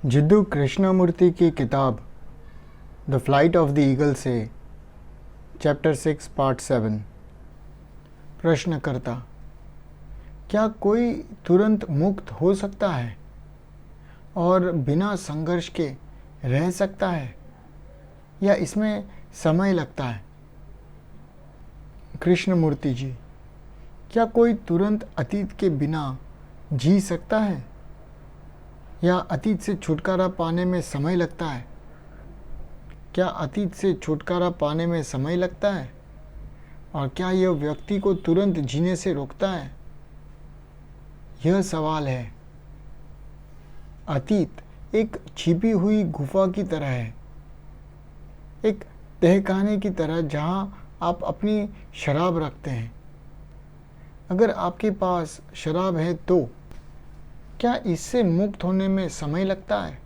जिद्दू कृष्णमूर्ति की किताब the flight of the eagle से चैप्टर 6 पार्ट 7। प्रश्नकर्ता: क्या कोई तुरंत मुक्त हो सकता है और बिना संघर्ष के रह सकता है या इसमें समय लगता है? कृष्णमूर्ति जी: क्या कोई तुरंत अतीत के बिना जी सकता है या अतीत से छुटकारा पाने में समय लगता है? क्या अतीत से छुटकारा पाने में समय लगता है और क्या यह व्यक्ति को तुरंत जीने से रोकता है? यह सवाल है। अतीत एक छिपी हुई गुफा की तरह है, एक तहखाने की तरह जहां आप अपनी शराब रखते हैं। अगर आपके पास शराब है तो क्या इससे मुक्त होने में समय लगता है?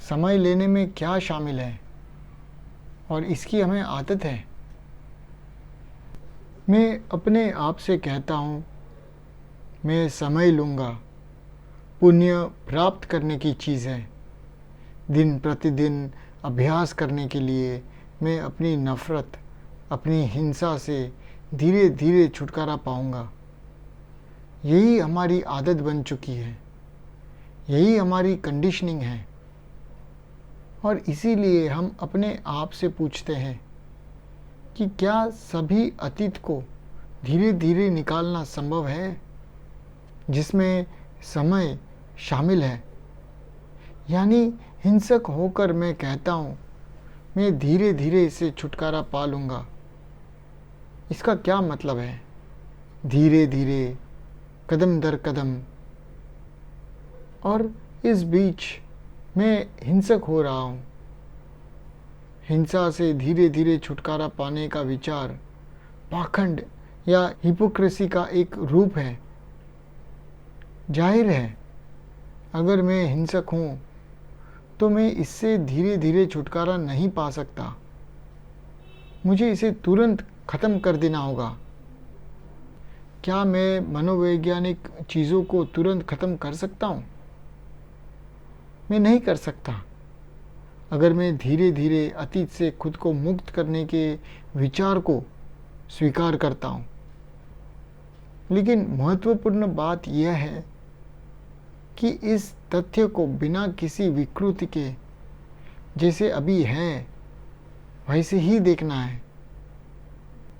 समय लेने में क्या शामिल है और इसकी हमें आदत है। मैं अपने आप से कहता हूँ, मैं समय लूँगा। पुण्य प्राप्त करने की चीज़ है। दिन प्रतिदिन अभ्यास करने के लिए मैं अपनी नफ़रत, अपनी हिंसा से धीरे धीरे छुटकारा पाऊँगा। यही हमारी आदत बन चुकी है, यही हमारी कंडीशनिंग है। और इसीलिए हम अपने आप से पूछते हैं कि क्या सभी अतीत को धीरे धीरे निकालना संभव है जिसमें समय शामिल है? यानी हिंसक होकर मैं कहता हूँ, मैं धीरे धीरे इससे छुटकारा पा लूँगा। इसका क्या मतलब है? धीरे धीरे, कदम दर कदम। और इस बीच मैं हिंसक हो रहा हूँ। हिंसा से धीरे धीरे छुटकारा पाने का विचार पाखंड या हिपोक्रेसी का एक रूप है। जाहिर है, अगर मैं हिंसक हूँ तो मैं इससे धीरे धीरे छुटकारा नहीं पा सकता। मुझे इसे तुरंत ख़त्म कर देना होगा। क्या मैं मनोवैज्ञानिक चीज़ों को तुरंत ख़त्म कर सकता हूँ? मैं नहीं कर सकता। अगर मैं धीरे धीरे अतीत से खुद को मुक्त करने के विचार को स्वीकार करता हूँ। लेकिन महत्वपूर्ण बात यह है कि इस तथ्य को बिना किसी विकृति के, जैसे अभी है वैसे ही देखना है।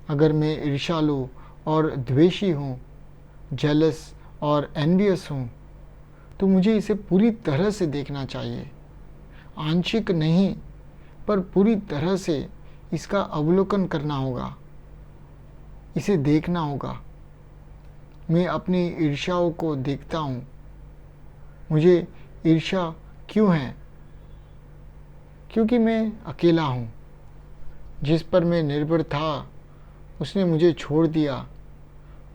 अगर मैं ईर्ष्यालु और द्वेषी हूँ, जेलस और एनवियस हूँ, तो मुझे इसे पूरी तरह से देखना चाहिए। आंशिक नहीं, पर पूरी तरह से इसका अवलोकन करना होगा, इसे देखना होगा। मैं अपनी ईर्ष्याओं को देखता हूँ। मुझे ईर्ष्या क्यों है? क्योंकि मैं अकेला हूँ। जिस पर मैं निर्भर था उसने मुझे छोड़ दिया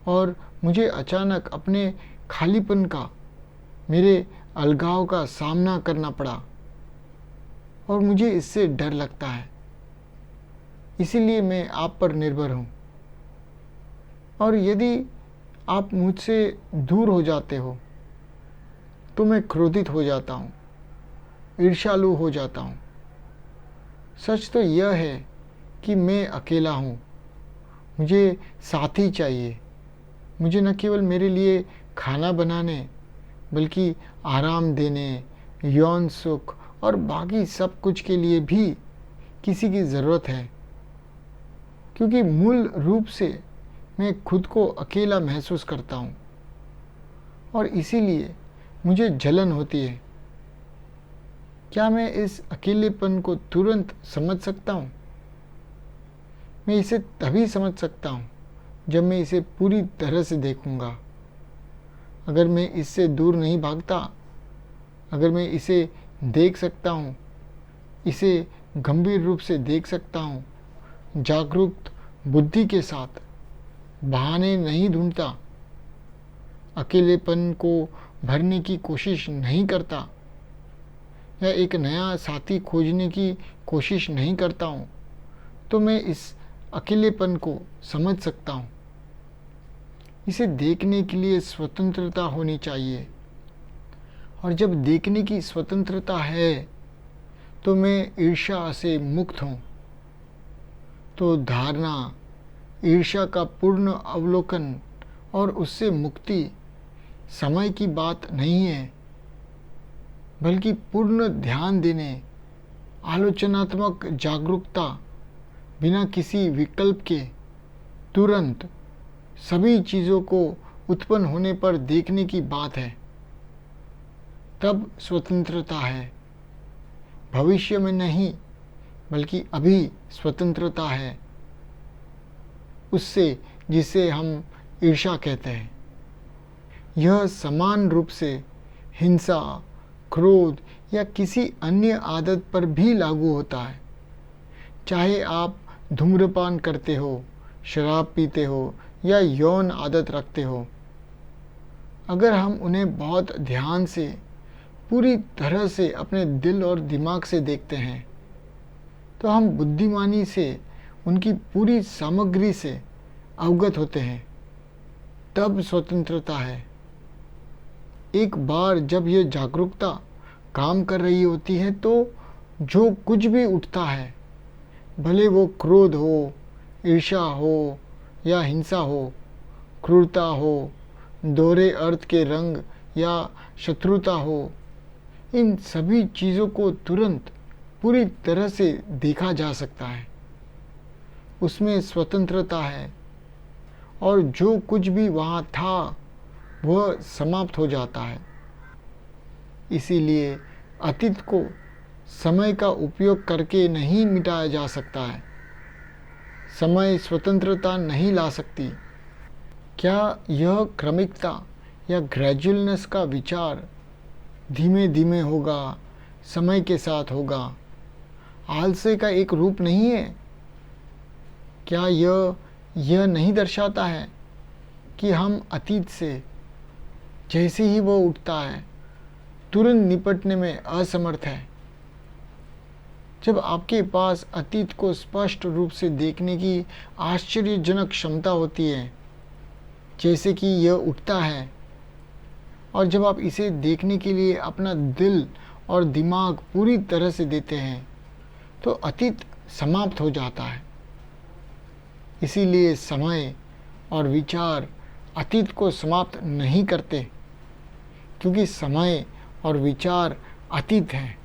और मुझे अचानक अपने खालीपन का, मेरे अलगाव का सामना करना पड़ा और मुझे इससे डर लगता है। इसीलिए मैं आप पर निर्भर हूँ। और यदि आप मुझसे दूर हो जाते हो तो मैं क्रोधित हो जाता हूँ, ईर्ष्यालु हो जाता हूँ। सच तो यह है कि मैं अकेला हूँ। मुझे साथी चाहिए। मुझे न केवल मेरे लिए खाना बनाने बल्कि आराम देने, यौन सुख और बाकी सब कुछ के लिए भी किसी की ज़रूरत है। क्योंकि मूल रूप से मैं खुद को अकेला महसूस करता हूँ और इसीलिए मुझे जलन होती है। क्या मैं इस अकेलेपन को तुरंत समझ सकता हूँ? मैं इसे तभी समझ सकता हूँ जब मैं इसे पूरी तरह से देखूँगा। अगर मैं इससे दूर नहीं भागता, अगर मैं इसे देख सकता हूँ, इसे गंभीर रूप से देख सकता हूँ, जागरूक बुद्धि के साथ, बहाने नहीं ढूंढता, अकेलेपन को भरने की कोशिश नहीं करता या एक नया साथी खोजने की कोशिश नहीं करता हूँ, तो मैं इस अकेलेपन को समझ सकता हूँ। इसे देखने के लिए स्वतंत्रता होनी चाहिए और जब देखने की स्वतंत्रता है तो मैं ईर्ष्या से मुक्त हूँ। तो धारणा, ईर्ष्या का पूर्ण अवलोकन और उससे मुक्ति समय की बात नहीं है, बल्कि पूर्ण ध्यान देने, आलोचनात्मक जागरूकता, बिना किसी विकल्प के तुरंत सभी चीज़ों को उत्पन्न होने पर देखने की बात है। तब स्वतंत्रता है। भविष्य में नहीं, बल्कि अभी स्वतंत्रता है उससे जिसे हम ईर्ष्या कहते हैं। यह समान रूप से हिंसा, क्रोध या किसी अन्य आदत पर भी लागू होता है। चाहे आप धूम्रपान करते हो, शराब पीते हो या यौन आदत रखते हो, अगर हम उन्हें बहुत ध्यान से, पूरी तरह से अपने दिल और दिमाग से देखते हैं, तो हम बुद्धिमानी से उनकी पूरी सामग्री से अवगत होते हैं। तब स्वतंत्रता है। एक बार जब यह जागरूकता काम कर रही होती है तो जो कुछ भी उठता है, भले वो क्रोध हो, ईर्ष्या हो या हिंसा हो, क्रूरता हो, दोहरे अर्थ के रंग या शत्रुता हो, इन सभी चीज़ों को तुरंत पूरी तरह से देखा जा सकता है। उसमें स्वतंत्रता है और जो कुछ भी वहाँ था वह समाप्त हो जाता है। इसीलिए अतीत को समय का उपयोग करके नहीं मिटाया जा सकता है। समय स्वतंत्रता नहीं ला सकती। क्या यह क्रमिकता या ग्रेजुअलनेस का विचार धीमे धीमे होगा, समय के साथ होगा, आलस्य का एक रूप नहीं है? क्या यह नहीं दर्शाता है कि हम अतीत से जैसे ही वो उठता है तुरंत निपटने में असमर्थ है? जब आपके पास अतीत को स्पष्ट रूप से देखने की आश्चर्यजनक क्षमता होती है, जैसे कि यह उठता है, और जब आप इसे देखने के लिए अपना दिल और दिमाग पूरी तरह से देते हैं, तो अतीत समाप्त हो जाता है। इसीलिए समय और विचार अतीत को समाप्त नहीं करते, क्योंकि समय और विचार अतीत हैं।